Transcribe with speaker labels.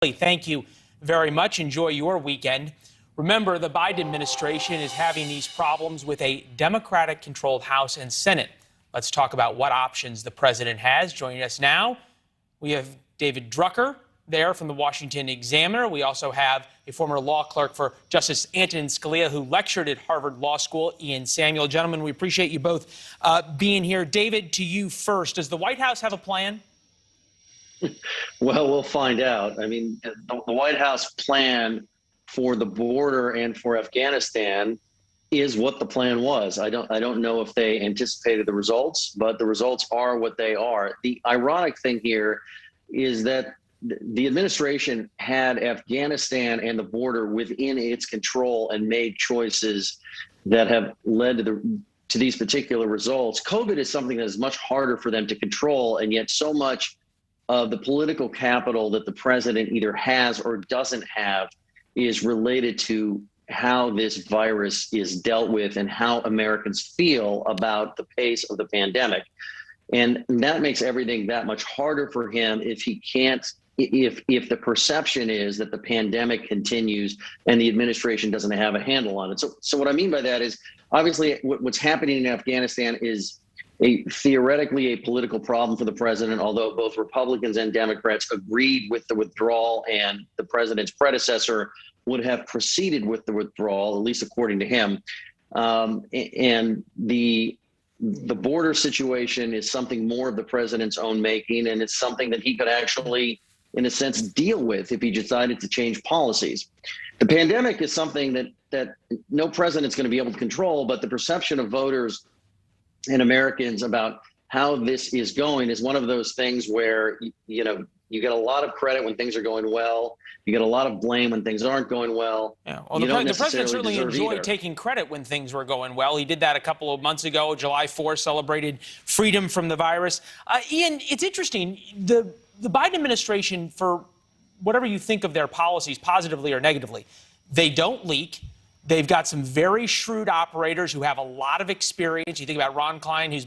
Speaker 1: Thank you very much. Enjoy your weekend. Remember, the Biden administration is having these problems with a Democratic-controlled House and Senate. Let's talk about what options the president has. Joining us now, we have David Drucker there from the Washington Examiner. We also have a former law clerk for Justice Antonin Scalia, who lectured at Harvard Law School, Ian Samuel. Gentlemen, we appreciate you both being here. David, to you first. Does the White House have a plan?
Speaker 2: Well, we'll find out. I mean, the White House plan for the border and for Afghanistan is what the plan was. I don't know if they anticipated the results, but the results are what they are. The ironic thing here is that the administration had Afghanistan and the border within its control and made choices that have led to these particular results. COVID is something that is much harder for them to control, and yet so much of the political capital that the president either has or doesn't have is related to how this virus is dealt with and how Americans feel about the pace of the pandemic. And that makes everything that much harder for him if he can't, if the perception is that the pandemic continues and the administration doesn't have a handle on it. So what I mean by that is, obviously what's happening in Afghanistan is theoretically a political problem for the president, although both Republicans and Democrats agreed with the withdrawal, and the president's predecessor would have proceeded with the withdrawal, at least according to him. And the border situation is something more of the president's own making, and it's something that he could actually, in a sense, deal with if he decided to change policies. The pandemic is something that no president's going to be able to control, but the perception of voters and Americans about how this is going is one of those things where, you get a lot of credit when things are going well. You get a lot of blame when things aren't going well.
Speaker 1: Yeah. Well, the president certainly enjoyed taking credit when things were going well. He did that a couple of months ago. July 4th celebrated freedom from the virus. Ian, it's interesting. The Biden administration, for whatever you think of their policies, positively or negatively, they don't leak. They've got some very shrewd operators who have a lot of experience. You think about Ron Klein, who's